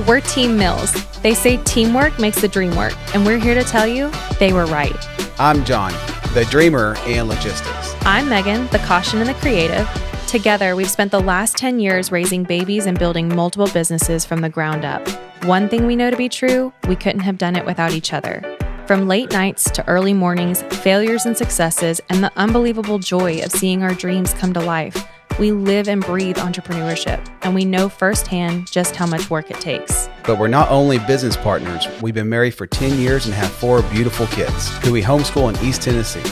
we're Team Mills. They say teamwork makes the dream work, and we're here to tell you they were right. I'm John, the dreamer and logistics. I'm Megan, the caution and the creative. Together, we've spent the last 10 years raising babies and building multiple businesses from the ground up. One thing we know to be true, we couldn't have done it without each other. From late nights to early mornings, failures and successes, and the unbelievable joy of seeing our dreams come to life, we live and breathe entrepreneurship, and we know firsthand just how much work it takes. But we're not only business partners, we've been married for 10 years and have 4 beautiful kids who we homeschool in East Tennessee.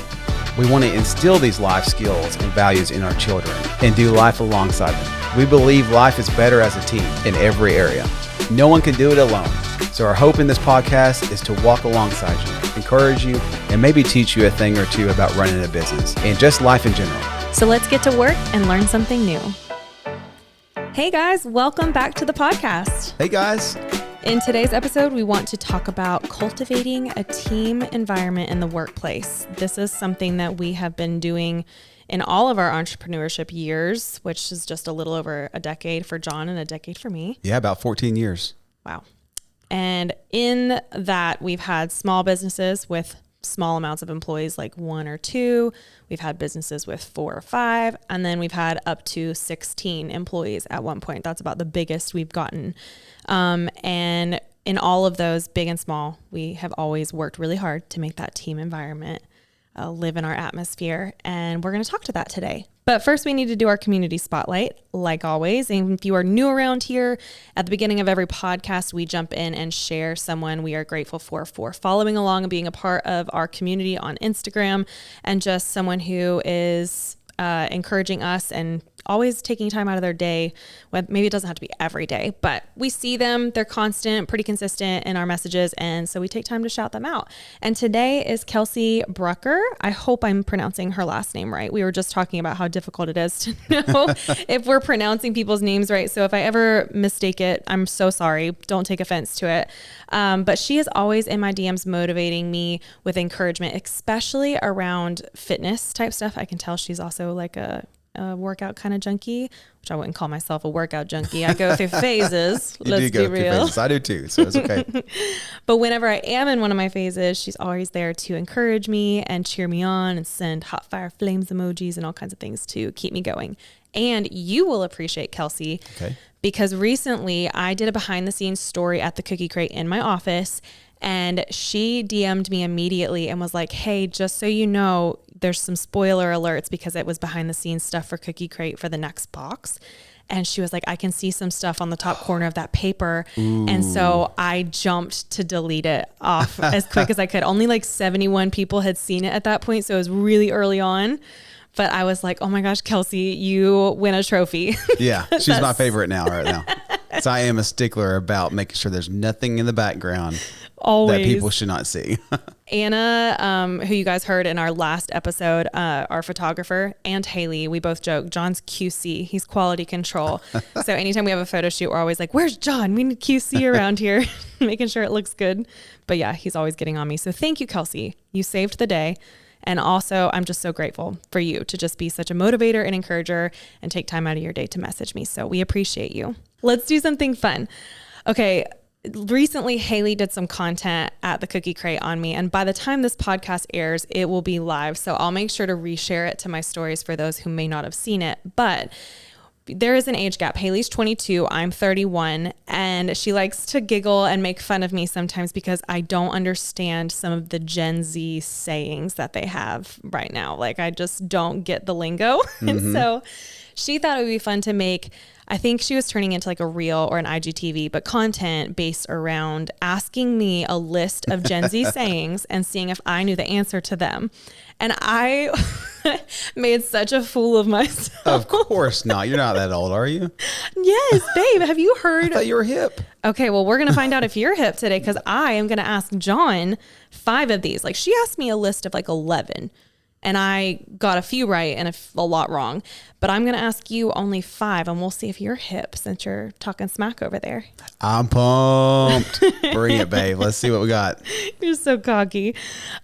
We want to instill these life skills and values in our children and do life alongside them. We believe life is better as a team in every area. No one can do it alone. So our hope in this podcast is to walk alongside you, encourage you, and maybe teach you a thing or two about running a business and just life in general. So let's get to work and learn something new. Hey guys, welcome back to the podcast. Hey guys. In today's episode, we want to talk about cultivating a team environment in the workplace. This is something that we have been doing in all of our entrepreneurship years, which is just a little over a decade for John and a decade for me. Yeah, about 14 years. Wow. And in that, we've had small businesses with small amounts of employees, like 1 or 2. We've had businesses with 4 or 5, and then we've had up to 16 employees at one point. That's about the biggest we've gotten. And in all of those, big and small, we have always worked really hard to make that team environment live in our atmosphere. And we're going to talk to that today. But first, we need to do our community spotlight, like always. And if you are new around here, at the beginning of every podcast, we jump in and share someone we are grateful for following along and being a part of our community on Instagram, and just someone who is encouraging us and always taking time out of their day. Well, maybe it doesn't have to be every day, but we see them. They're constant, pretty consistent in our messages. And so we take time to shout them out. And today is Kelsey Brucker. I hope I'm pronouncing her last name right. We were just talking about how difficult it is to know if we're pronouncing people's names right. So if I ever mistake it, I'm so sorry. Don't take offense to it. But she is always in my DMs motivating me with encouragement, especially around fitness type stuff. I can tell she's also like a workout kind of junkie, which I wouldn't call myself a workout junkie. I go through phases. Let's be real. I do too, so it's okay. But whenever I am in one of my phases, she's always there to encourage me and cheer me on and send hot fire flames emojis and all kinds of things to keep me going. And you will appreciate Kelsey, because recently I did a behind the scenes story at the Cookie Crate in my office, and she DM'd me immediately and was like, hey, just so you know, there's some spoiler alerts, because it was behind the scenes stuff for Cookie Crate for the next box. And she was like, I can see some stuff on the top corner of that paper. Ooh. And so I jumped to delete it off as quick as I could. Only like 71 people had seen it at that point. So it was really early on. But I was like, oh my gosh, Kelsey, you win a trophy. Yeah, she's my favorite right now. So I am a stickler about making sure there's nothing in the background that people should not see. Anna, who you guys heard in our last episode, our photographer, and Haley, we both joke, John's QC. He's quality control. So anytime we have a photo shoot, we're always like, where's John? We need QC around here, making sure it looks good. But yeah, he's always getting on me. So thank you, Kelsey. You saved the day. And also, I'm just so grateful for you to just be such a motivator and encourager and take time out of your day to message me. So we appreciate you. Let's do something fun. Okay. Recently, Haley did some content at the Cookie Crate on me. And by the time this podcast airs, it will be live. So I'll make sure to reshare it to my stories for those who may not have seen it. But there is an age gap. Haley's 22, I'm 31, and she likes to giggle and make fun of me sometimes because I don't understand some of the Gen Z sayings that they have right now. Like, I just don't get the lingo. Mm-hmm. And so she thought it would be fun to make, I think she was turning into like a reel or an IGTV, but content based around asking me a list of Gen Z sayings and seeing if I knew the answer to them. And I made such a fool of myself. Of course not. You're not that old, are you? Yes, babe. Have you heard? I thought you were hip. Okay, well, we're going to find out if you're hip today, because I am going to ask John 5 of these. Like, she asked me a list of like 11. And I got a few right and a lot wrong. But I'm going to ask you only 5, and we'll see if you're hip since you're talking smack over there. I'm pumped. Bring it, babe. Let's see what we got. You're so cocky.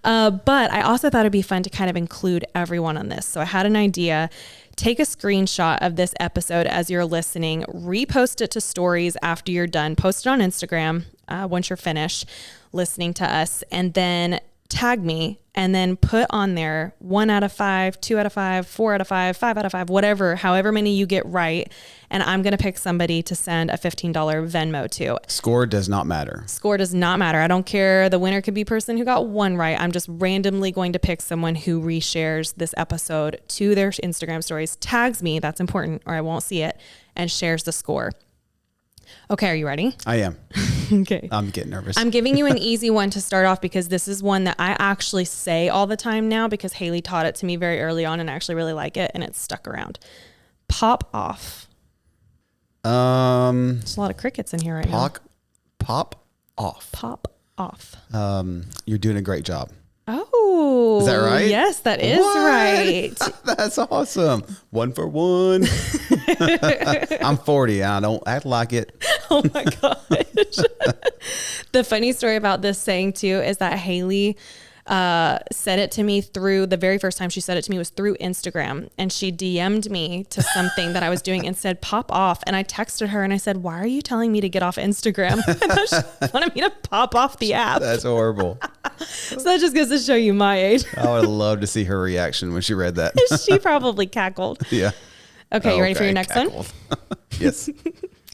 But I also thought it'd be fun to kind of include everyone on this. So I had an idea take a screenshot of this episode as you're listening, repost it to stories after you're done, post it on Instagram once you're finished listening to us, and then tag me, and then put on there 1 out of 5, 2 out of 5, 4 out of 5, 5 out of 5, whatever, however many you get right. And I'm going to pick somebody to send a $15 Venmo to. Score does not matter. Score does not matter. I don't care. The winner could be a person who got 1 right. I'm just randomly going to pick someone who reshares this episode to their Instagram stories, tags me, that's important, or I won't see it, and shares the score. Okay, are you ready? I am. Okay. I'm getting nervous. I'm giving you an easy one to start off because this is one that I actually say all the time now because Haley taught it to me very early on and I actually really like it and it's stuck around. Pop off. There's a lot of crickets in here right now. Pop off. Pop off. You're doing a great job. Oh. Is that right? Yes, that is What? right. That's awesome. 1 for 1. I'm 40. I don't act like it. Oh my gosh. The funny story about this saying too is that Haley said it to me through the very first time she said it to me was through Instagram, and she DM'd me to something that I was doing and said, pop off. And I texted her and I said, why are you telling me to get off Instagram? And she wanted me to pop off the app. That's horrible. So that just goes to show you my age. I would love to see her reaction when she read that. She probably cackled. Yeah. Okay, you ready for your next cackled. one? Yes.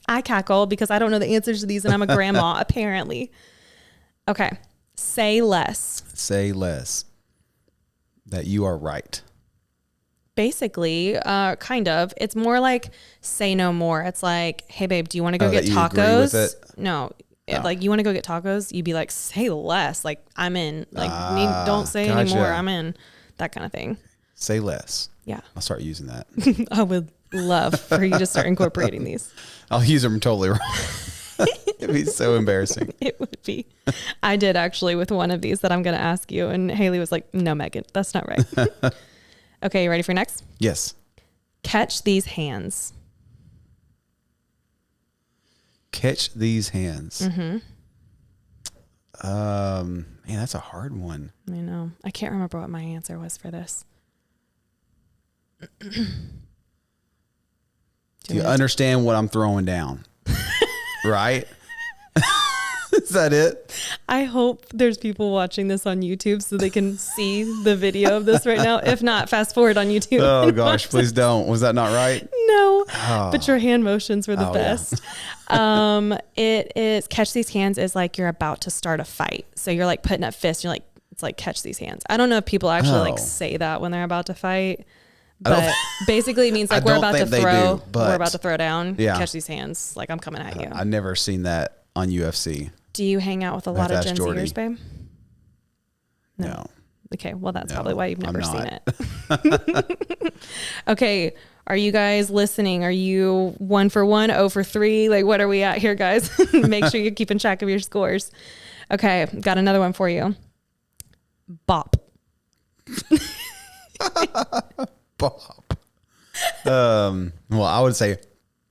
I cackle because I don't know the answers to these and I'm a grandma, apparently. Okay. Say less. Say less. That you are right. Basically, kind of. It's more like say no more. It's like, hey babe, do you want to go get that you agree tacos? with it? No. Oh. Like, you want to go get tacos? You'd be like, say less. Like, I'm in. Like, don't say gotcha. anymore. I'm in. That kind of thing. Say less. Yeah. I'll start using that. I would love for you to start incorporating these. I'll use them totally wrong. It'd be so embarrassing. It would be. I did actually with one of these that I'm going to ask you. And Haley was like, no, Megan, that's not right. Okay. You ready for next? Yes. Catch these hands. Catch these hands. Mm-hmm. Man, that's a hard one. I know. I can't remember what my answer was for this. Do you understand what I'm throwing down? Right? Is that it? I hope there's people watching this on YouTube so they can see the video of this right now. If not, fast forward on YouTube. Oh gosh, please don't. Was that not right? No, Oh. but your hand motions were the Oh, best. It is catch these hands is like you're about to start a fight. So you're like putting up fists. You're like, it's like catch these hands. I don't know if people actually like say that when they're about to fight, but basically it means like we're about to throw down. Yeah. Catch these hands. Like I'm coming at you. I've never seen that on UFC. Do you hang out with a lot of Gen Jordy. Zers, babe? No. Okay, well, that's No, probably why you've never I'm seen not. it. Okay, are you guys listening? Are you 1 for 1, 0 for 3? Like, what are we at here, guys? Make sure you're keeping track of your scores. Okay, got another one for you. Bop. Bop. Well, I would say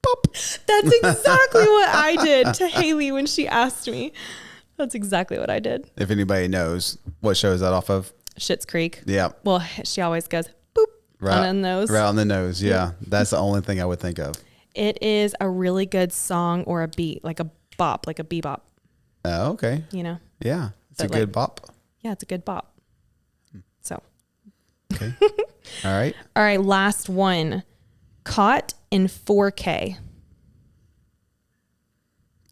bop. That's exactly what I did to Haley when she asked me. That's exactly what I did. If anybody knows, what show is that off of? Schitt's Creek. Yeah. Well, she always goes, boop, Right on the nose. Right on the nose. Yeah. That's the only thing I would think of. It is a really good song or a beat, like a bop, like a bebop, Oh, okay. you know? Yeah. It's But a good bop. Yeah, it's a good bop. So, Okay. All right. all right, last one. Caught in 4K.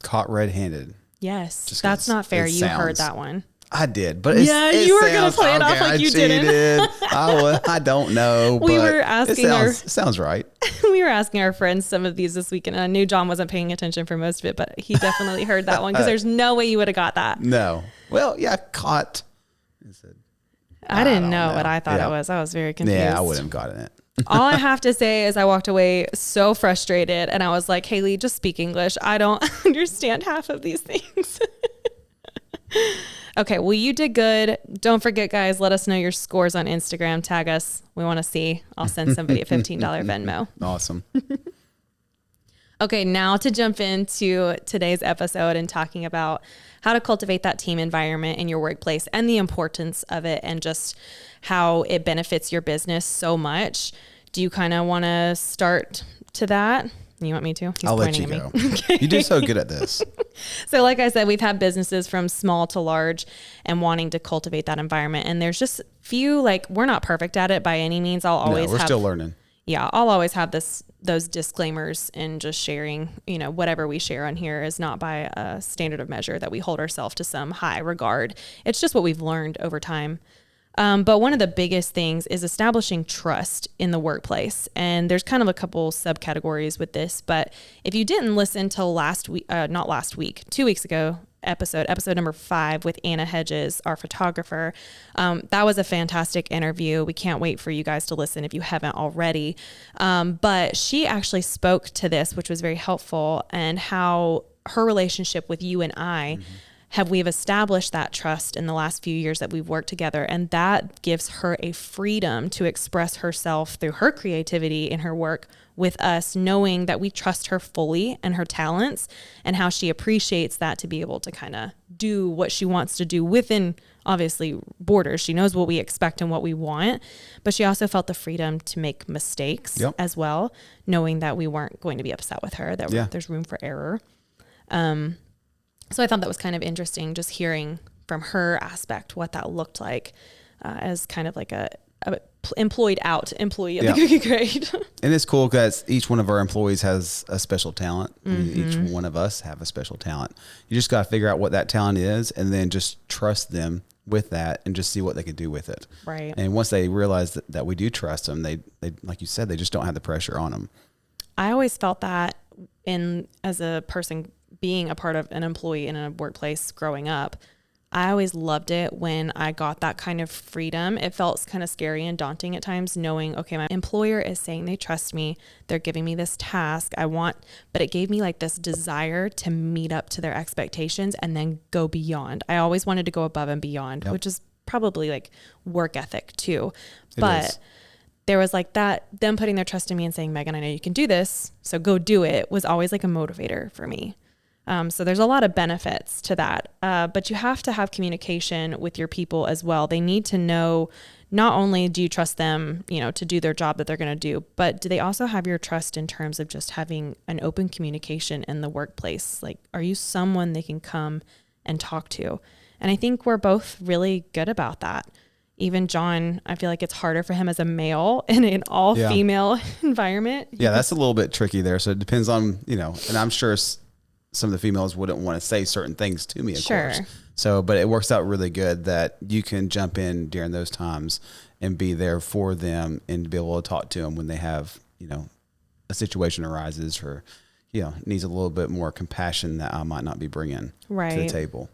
Caught red-handed. Yes, Just that's 'cause not fair. it You heard sounds- that one. I did, but Yeah, you were gonna play it off like you didn't. I don't know. We but were asking it sounds right. We were asking our friends some of these this weekend, and I knew John wasn't paying attention for most of it, but he definitely heard that one because there's no way you would have got that. No. Well, yeah, caught. I didn't don't know know. what I thought Yeah. it was. I was very confused. Yeah, I wouldn't have gotten it. All I have to say is I walked away so frustrated, and I was like, Haley, just speak English. I don't understand half of these things. Okay, well, you did good. Don't forget, guys, let us know your scores on Instagram. Tag us. We want to see. I'll send somebody a $15 Venmo. Awesome. Okay, now to jump into today's episode and talking about how to cultivate that team environment in your workplace and the importance of it and just how it benefits your business so much. Do you kind of want to start to that? You want me to? I'll let you go. Okay. You do so good at this. So like I said, we've had businesses from small to large and wanting to cultivate that environment. And there's just few, like, we're not perfect at it by any means. We're still learning. Yeah. I'll always have those disclaimers in just sharing, whatever we share on here is not by a standard of measure that we hold ourselves to some high regard. It's just what we've learned over time. But one of the biggest things is establishing trust in the workplace. And there's kind of a couple subcategories with this, but if you didn't listen to not last week, 2 weeks ago, episode number 5 with Anna Hedges, our photographer, that was a fantastic interview. We can't wait for you guys to listen if you haven't already. But she actually spoke to this, which was very helpful, and how her relationship with you and I, we've established that trust in the last few years that we've worked together. And that gives her a freedom to express herself through her creativity in her work with us, knowing that we trust her fully and her talents, and how she appreciates that to be able to kind of do what she wants to do within, obviously, borders. She knows what we expect and what we want, but she also felt the freedom to make mistakes as well, knowing that we weren't going to be upset with her, that there's room for error. So I thought that was kind of interesting, just hearing from her aspect what that looked like as kind of like a employee of the Cookie Crate. And it's cool because each one of our employees has a special talent. Each one of us have a special talent. You just got to figure out what that talent is, and then just trust them with that and just see what they can do with it. Right. And once they realize that we do trust them, they, like you said, they just don't have the pressure on them. I always felt that as a person being a part of an employee in a workplace growing up, I always loved it when I got that kind of freedom. It felt kind of scary and daunting at times, knowing, okay, my employer is saying they trust me. They're giving me this task but it gave me like this desire to meet up to their expectations and then go beyond. I always wanted to go above and beyond, which is probably like work ethic too. But there was like that, them putting their trust in me and saying, Megan, I know you can do this, so go do it, was always like a motivator for me. So there's a lot of benefits to that. But you have to have communication with your people as well. They need to know, not only do you trust them, to do their job that they're going to do, but do they also have your trust in terms of just having an open communication in the workplace? Like, are you someone they can come and talk to? And I think we're both really good about that. Even John, I feel like it's harder for him as a male in an all female environment. Yeah, that's a little bit tricky there. So it depends on, and I'm sure some of the females wouldn't want to say certain things to me, of course. So, but it works out really good that you can jump in during those times and be there for them and be able to talk to them when they have, a situation arises or, needs a little bit more compassion that I might not be bringing to the table.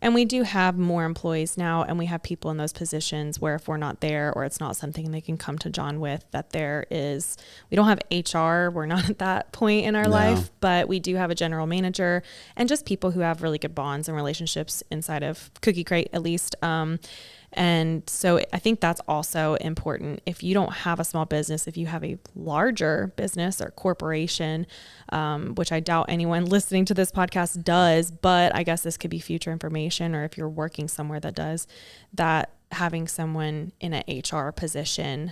And we do have more employees now, and we have people in those positions where if we're not there or it's not something they can come to John with, that we don't have HR. We're not at that point in our life, but we do have a general manager and just people who have really good bonds and relationships inside of Cookie Crate, at least. And so I think that's also important. If you don't have a small business, if you have a larger business or corporation, which I doubt anyone listening to this podcast does, but I guess this could be future information, or if you're working somewhere that does, that having someone in an HR position,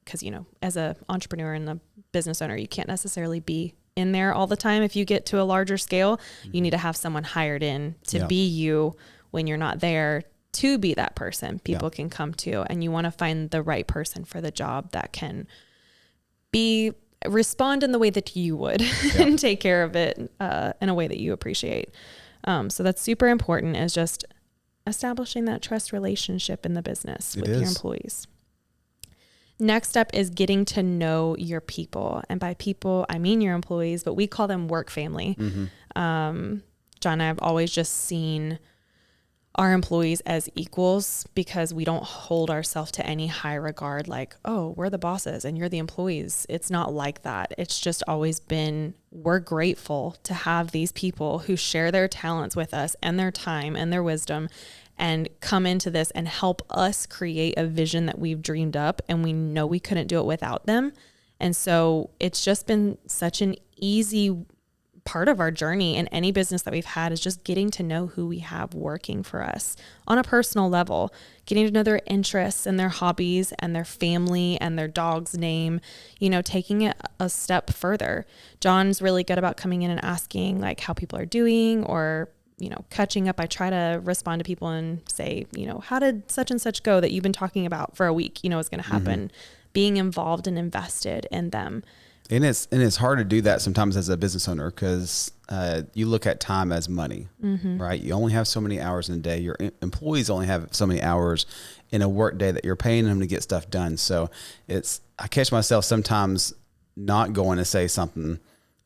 because, as an entrepreneur and a business owner, you can't necessarily be in there all the time. If you get to a larger scale, you need to have someone hired in to be you when you're not there, to be that person people can come to. And you want to find the right person for the job that can respond in the way that you would and take care of it in a way that you appreciate. So that's super important, is just establishing that trust relationship in the business with your employees. Next up is getting to know your people. And by people, I mean your employees, but we call them work family. John and I have always just seen our employees as equals, because we don't hold ourselves to any high regard, like, oh, we're the bosses and you're the employees. It's not like that. It's just always been, we're grateful to have these people who share their talents with us and their time and their wisdom and come into this and help us create a vision that we've dreamed up, and we know we couldn't do it without them. And so it's just been such an easy part of our journey in any business that we've had is just getting to know who we have working for us on a personal level, getting to know their interests and their hobbies and their family and their dog's name, taking it a step further. John's really good about coming in and asking like how people are doing or, catching up. I try to respond to people and say, how did such and such go that you've been talking about for a week, is going to happen, being involved and invested in them. And it's hard to do that sometimes as a business owner because you look at time as money, right? You only have so many hours in a day. Your employees only have so many hours in a work day that you're paying them to get stuff done. So I catch myself sometimes not going to say something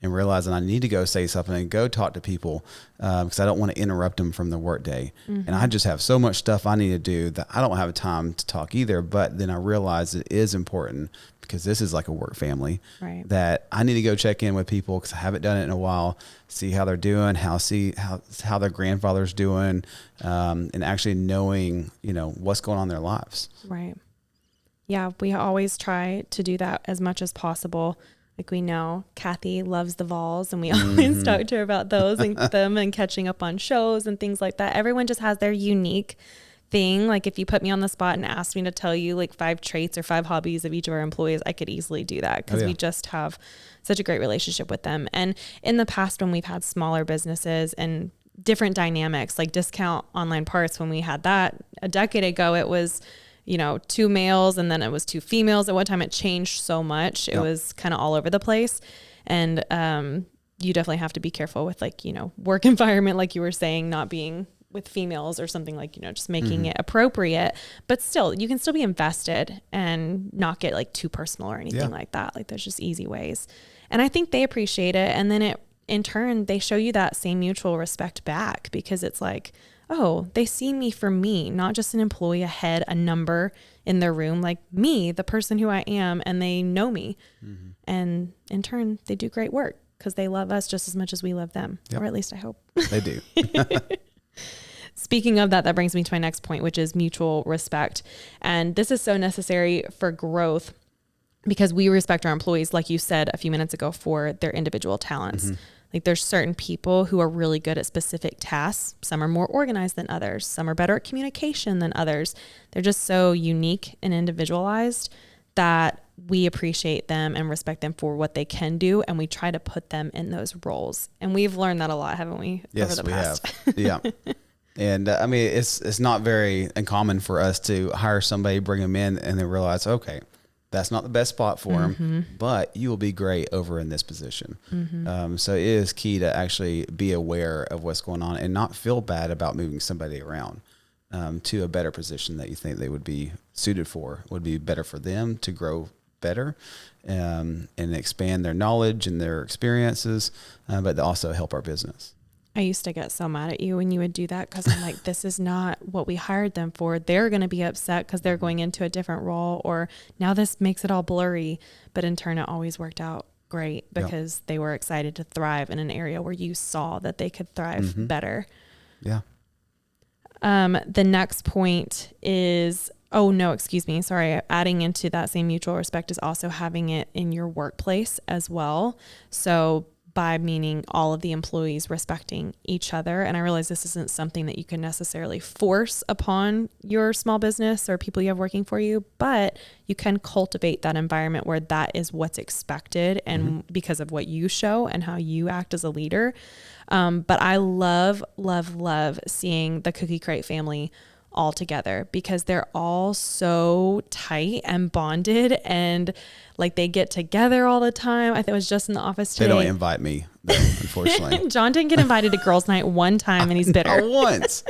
and realizing I need to go say something and go talk to people because I don't want to interrupt them from their work day. And I just have so much stuff I need to do that I don't have time to talk either. But then I realize it is important because this is like a work family, right, that I need to go check in with people because I haven't done it in a while, see how they're doing, how their grandfather's doing, and actually knowing, what's going on in their lives. Right. Yeah. We always try to do that as much as possible. Like we know Kathy loves the Vols and we always talk to her about those and them and catching up on shows and things like that. Everyone just has their unique thing. Like if you put me on the spot and asked me to tell you like 5 traits or 5 hobbies of each of our employees, I could easily do that because we just have such a great relationship with them. And in the past, when we've had smaller businesses and different dynamics, like Discount Online Parts, when we had that a decade ago, it was 2 males and then it was 2 females. At one time it changed so much. It was kind of all over the place. And you definitely have to be careful with like, work environment, like you were saying, not being with females or something like, just making it appropriate, but still you can still be invested and not get like too personal or anything like that. Like there's just easy ways. And I think they appreciate it. And then in turn, they show you that same mutual respect back because it's like, oh, they see me for me, not just an employee, a head, a number in their room, like me, the person who I am, and they know me. And in turn, they do great work because they love us just as much as we love them, or at least I hope. They do. Speaking of that brings me to my next point, which is mutual respect. And this is so necessary for growth because we respect our employees, like you said a few minutes ago, for their individual talents. Like there's certain people who are really good at specific tasks. Some are more organized than others. Some are better at communication than others. They're just so unique and individualized that we appreciate them and respect them for what they can do. And we try to put them in those roles. And we've learned that a lot, haven't we? Yes, over the past? We have. Yeah. And I mean, it's not very uncommon for us to hire somebody, bring them in and then realize, okay, that's not the best spot for him, but you will be great over in this position. So it is key to actually be aware of what's going on and not feel bad about moving somebody around to a better position that you think they would be suited for, would be better for them to grow better and expand their knowledge and their experiences, but to also help our business. I used to get so mad at you when you would do that because I'm like, this is not what we hired them for. They're going to be upset because they're going into a different role, or now this makes it all blurry. But in turn, it always worked out great because they were excited to thrive in an area where you saw that they could thrive better. Yeah. The next point is, adding into that same mutual respect is also having it in your workplace as well. So by meaning all of the employees respecting each other. And I realize this isn't something that you can necessarily force upon your small business or people you have working for you, but you can cultivate that environment where that is what's expected and because of what you show and how you act as a leader. But I love, love, love seeing the Cookie Crate family all together because they're all so tight and bonded and like they get together all the time. I think it was just in the office today. They don't invite me though, unfortunately. John didn't get invited to girls' night one time and he's bitter. Once.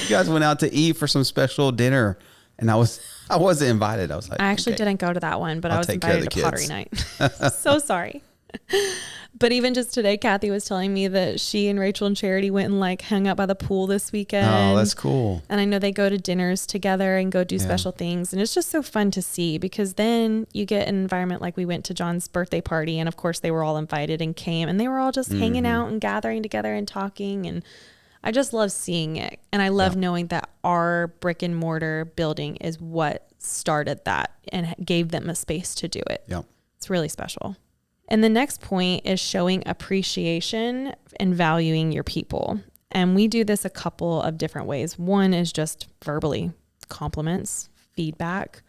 You guys went out to eat for some special dinner and I wasn't invited. I was like, I actually didn't go to that one, but I was invited to pottery night. So sorry. But even just today, Kathy was telling me that she and Rachel and Charity went and like hung out by the pool this weekend. Oh, that's cool. And I know they go to dinners together and go do special things. And it's just so fun to see because then you get an environment like we went to John's birthday party. And of course they were all invited and came and they were all just hanging out and gathering together and talking. And I just love seeing it. And I love knowing that our brick and mortar building is what started that and gave them a space to do it. Yep. It's really special. And the next point is showing appreciation and valuing your people. And we do this a couple of different ways. One is just verbally, compliments, feedback,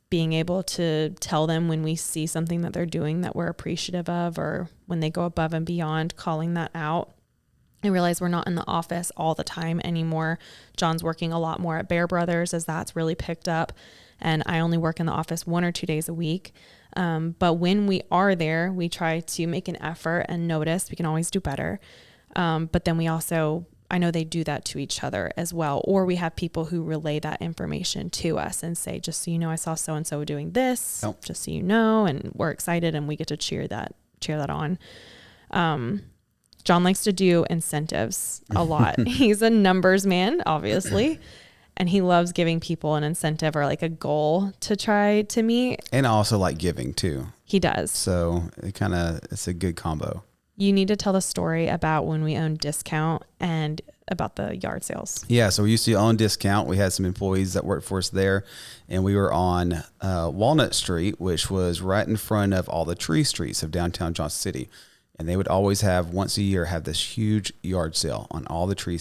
being able to tell them when we see something that they're doing that we're appreciative of, or when they go above and beyond, calling that out. I realize we're not in the office all the time anymore. John's working a lot more at Bear Brothers as that's really picked up. And I only work in the office 1 or 2 days a week. But when we are there, we try to make an effort and notice. We can always do better. But then we also, I know they do that to each other as well. Or we have people who relay that information to us and say, just so you know, I saw so-and-so doing this, just so you know, and we're excited and we get to cheer that on. John likes to do incentives a lot. He's a numbers man, obviously. And he loves giving people an incentive or like a goal to try to meet. And I also like giving too. He does. So it's a good combo. You need to tell the story about when we owned Discount and about the yard sales. Yeah. So we used to own Discount. We had some employees that worked for us there, and we were on Walnut Street, which was right in front of all the tree streets of downtown Johnson City. And they would always once a year, have this huge yard sale on all the tree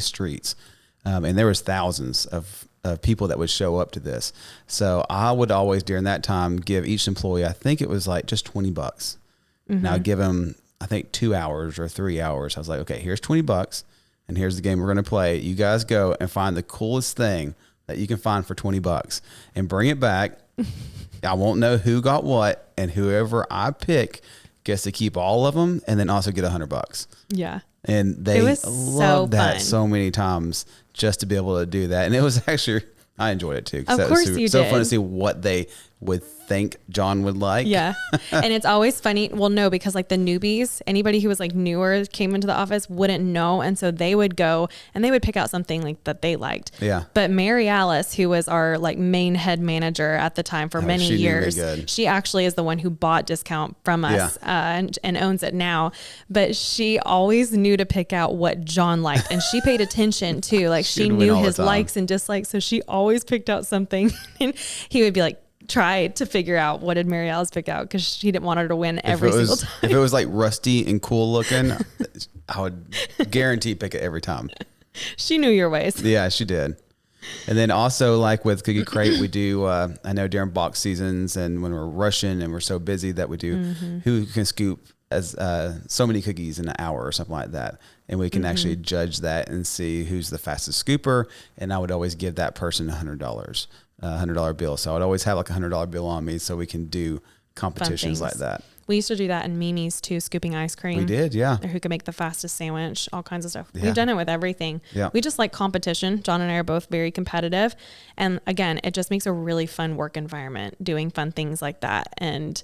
streets. And there was thousands of people that would show up to this. So I would always, during that time, give each employee, I think it was like just $20. Mm-hmm. Now I'd give them, I think 2 hours or 3 hours. I was like, okay, here's $20 and here's the game we're going to play. You guys go and find the coolest thing that you can find for $20 and bring it back. I won't know who got what, and whoever I pick gets to keep all of them and then also get $100. Yeah. And they loved that so many times just to be able to do that. And it was actually, I enjoyed it too. Of course you did. So fun to see what they would think John would like. Yeah. And it's always funny. Well, no, because like the newbies, anybody who was like newer came into the office wouldn't know. And so they would go and they would pick out something like that they liked. Yeah. But Mary Alice, who was our like main head manager at the time for many years, she actually is the one who bought Discount from us and owns it now. But she always knew to pick out what John liked. And she paid attention too. Like she knew his likes and dislikes. So she always picked out something and he would be like, try to figure out what did Mary Alice pick out, because she didn't want her to win every single time. If it was like rusty and cool looking, I would guarantee pick it every time. She knew your ways. Yeah, she did. And then also like with Cookie Crate, we do, I know during box seasons and when we're rushing and we're so busy that we do who can scoop as so many cookies in an hour or something like that. And we can actually judge that and see who's the fastest scooper. And I would always give that person $100. $100 bill. So I'd always have like $100 bill on me so we can do competitions like that. We used to do that in Mimi's too, scooping ice cream. We did, yeah. Or who could make the fastest sandwich, all kinds of stuff. Yeah. We've done it with everything. Yeah. We just like competition. John and I are both very competitive. And again, it just makes a really fun work environment doing fun things like that. And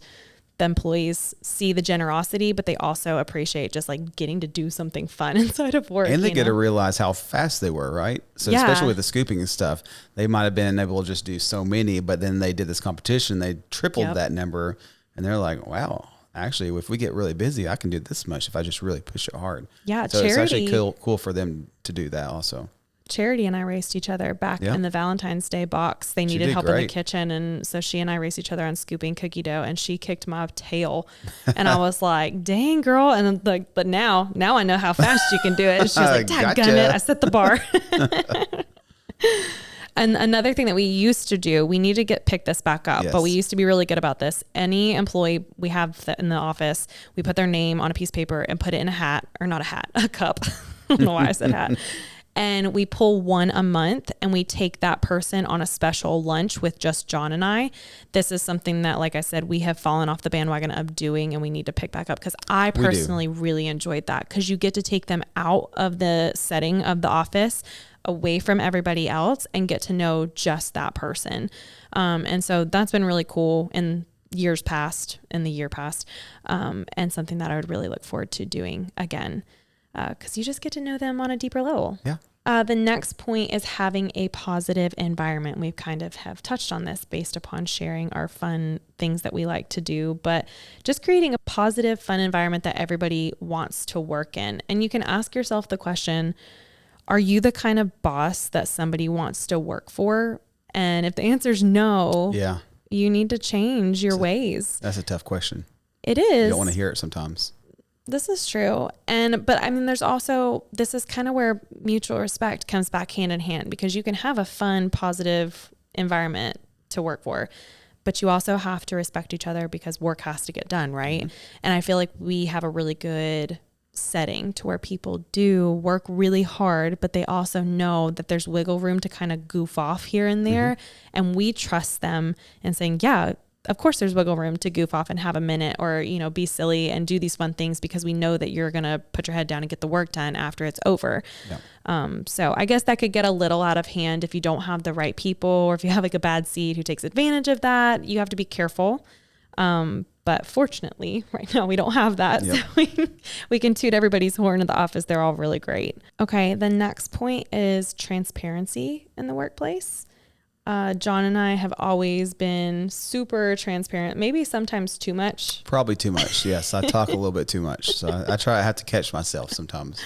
the employees see the generosity, but they also appreciate just like getting to do something fun inside of work. And they get to realize how fast they were, right? So especially with the scooping and stuff, they might have been able to just do so many, but then they did this competition, they tripled that number, and they're like, wow, actually, if we get really busy, I can do this much if I just really push it hard. Yeah, so it's actually cool for them to do that also. Charity and I raced each other back in the Valentine's Day box. They needed help in the kitchen. And so she and I raced each other on scooping cookie dough, and she kicked my tail. And I was like, dang girl. And like, but now I know how fast you can do it. And she was like, dadgummit, I set the bar. And another thing that we used to do, we need to pick this back up, but we used to be really good about this. Any employee we have in the office, we put their name on a piece of paper and put it in a hat, or not a hat, a cup. I don't know why I said hat. And we pull one a month, and we take that person on a special lunch with just John and I. This is something that, like I said, we have fallen off the bandwagon of doing, and we need to pick back up, because I personally really enjoyed that, because you get to take them out of the setting of the office, away from everybody else, and get to know just that person. And so that's been really cool in the year past, and something that I would really look forward to doing again. Because you just get to know them on a deeper level. Yeah. The next point is having a positive environment. We've kind of have touched on this based upon sharing our fun things that we like to do, but just creating a positive, fun environment that everybody wants to work in. And you can ask yourself the question, are you the kind of boss that somebody wants to work for? And if the answer is no, You need to change your ways. That's a tough question. It is. You don't want to hear it sometimes. This is true. But I mean, there's also, this is kind of where mutual respect comes back hand in hand, because you can have a fun, positive environment to work for, but you also have to respect each other because work has to get done. Right. Mm-hmm. And I feel like we have a really good setting to where people do work really hard, but they also know that there's wiggle room to kind of goof off here and there. Mm-hmm. And we trust them in saying, yeah, of course there's wiggle room to goof off and have a minute, or, you know, be silly and do these fun things, because we know that you're going to put your head down and get the work done after it's over. Yeah. So I guess that could get a little out of hand if you don't have the right people, or if you have like a bad seed who takes advantage of that. You have to be careful. But fortunately right now we don't have that. Yep. So we can toot everybody's horn in the office. They're all really great. Okay. The next point is transparency in the workplace. John and I have always been super transparent, maybe sometimes too much. Probably too much. Yes. I talk a little bit too much. So I have to catch myself sometimes.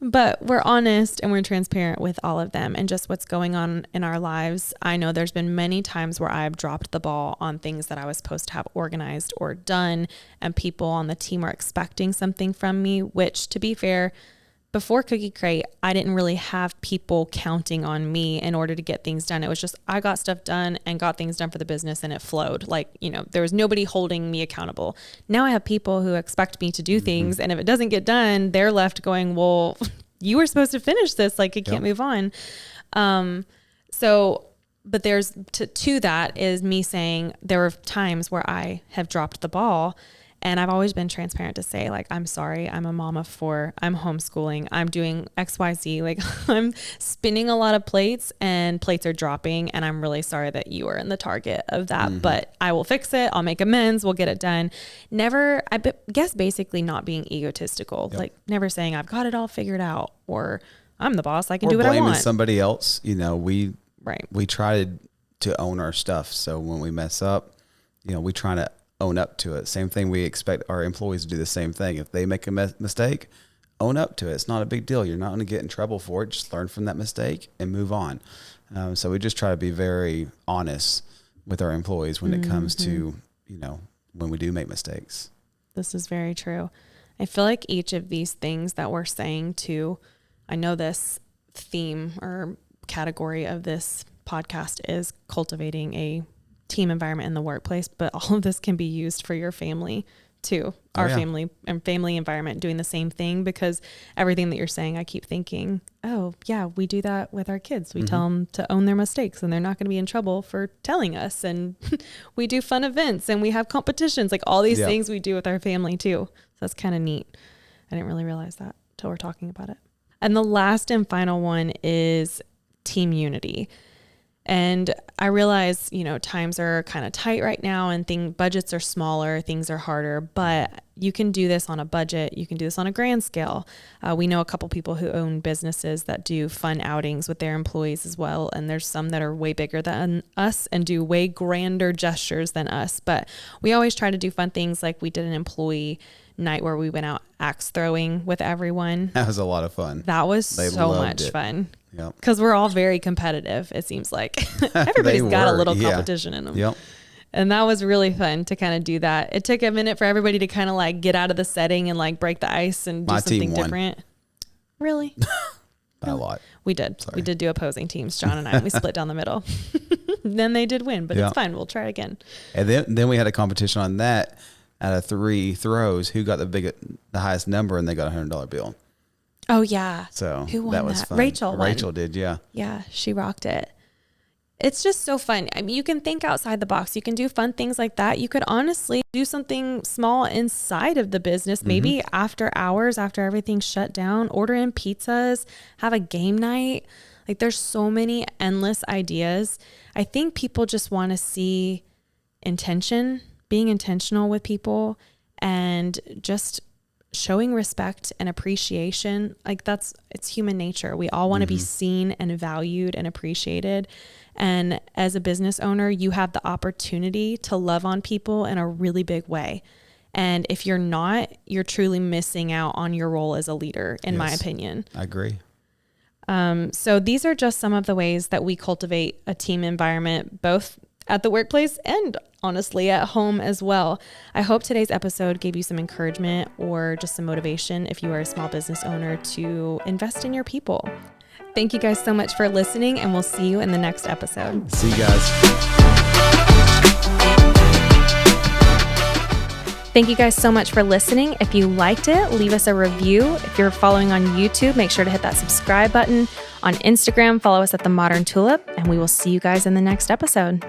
But we're honest and we're transparent with all of them and just what's going on in our lives. I know there's been many times where I've dropped the ball on things that I was supposed to have organized or done, and people on the team are expecting something from me, which, to be fair, before Cookie Crate, I didn't really have people counting on me in order to get things done. It was just, I got stuff done and got things done for the business, and it flowed. Like, you know, there was nobody holding me accountable. Now I have people who expect me to do things, and if it doesn't get done, they're left going, well, you were supposed to finish this. Like, you can't move on. But there's to that is me saying there were times where I have dropped the ball. And I've always been transparent to say, like, I'm sorry, I'm a mom of 4, I'm homeschooling, I'm doing XYZ, like I'm spinning a lot of plates and plates are dropping, and I'm really sorry that you are in the target of that, but I will fix it. I'll make amends. We'll get it done. Never, I guess basically not being egotistical, like never saying I've got it all figured out, or I'm the boss, I can do what I want. Blaming somebody else. You know, we try to own our stuff. So when we mess up, you know, we try to own up to it. Same thing. We expect our employees to do the same thing. If they make a mistake, own up to it. It's not a big deal. You're not going to get in trouble for it. Just learn from that mistake and move on. So we just try to be very honest with our employees when it comes to, you know, when we do make mistakes. This is very true. I feel like each of these things that we're saying too, I know this theme or category of this podcast is cultivating a team environment in the workplace, but all of this can be used for your family too. Our family and family environment, doing the same thing, because everything that you're saying, I keep thinking, oh yeah, we do that with our kids. We tell them to own their mistakes and they're not going to be in trouble for telling us. And we do fun events and we have competitions, like all these things we do with our family too. So that's kind of neat. I didn't really realize that till we're talking about it. And the last and final one is team unity. And I realize, you know, times are kind of tight right now and budgets are smaller, things are harder, but you can do this on a budget. You can do this on a grand scale. We know a couple people who own businesses that do fun outings with their employees as well. And there's some that are way bigger than us and do way grander gestures than us. But we always try to do fun things, like we did an employee night where we went out axe throwing with everyone. That was a lot of fun. That was so much fun. Yep. Because we're all very competitive, it seems like. Everybody's got a little competition in them. Yep. And that was really fun to kind of do that. It took a minute for everybody to kind of like get out of the setting and like break the ice and do something different. Really? By a lot. We did. Sorry. We did do opposing teams, John and I. We split down the middle. Then they did win, but it's fine. We'll try again. And then we had a competition on that. Out of 3 throws, who got the highest number, and they got $100 bill. Oh yeah. So who won that was fun. Rachel won. Rachel did, yeah. Yeah, she rocked it. It's just so fun. I mean, you can think outside the box. You can do fun things like that. You could honestly do something small inside of the business, maybe after hours, after everything's shut down, order in pizzas, have a game night. Like, there's so many endless ideas. I think people just want to see intention, being intentional with people, and just showing respect and appreciation. Like, it's human nature. We all want to be seen and valued and appreciated. And as a business owner, you have the opportunity to love on people in a really big way. And if you're not, you're truly missing out on your role as a leader, in my opinion. I agree. So these are just some of the ways that we cultivate a team environment, both at the workplace and honestly at home as well. I hope today's episode gave you some encouragement or just some motivation if you are a small business owner to invest in your people. Thank you guys so much for listening, and we'll see you in the next episode. See you guys. Thank you guys so much for listening. If you liked it, leave us a review. If you're following on YouTube, make sure to hit that subscribe button. On Instagram, follow us at The Modern Tulip, and we will see you guys in the next episode.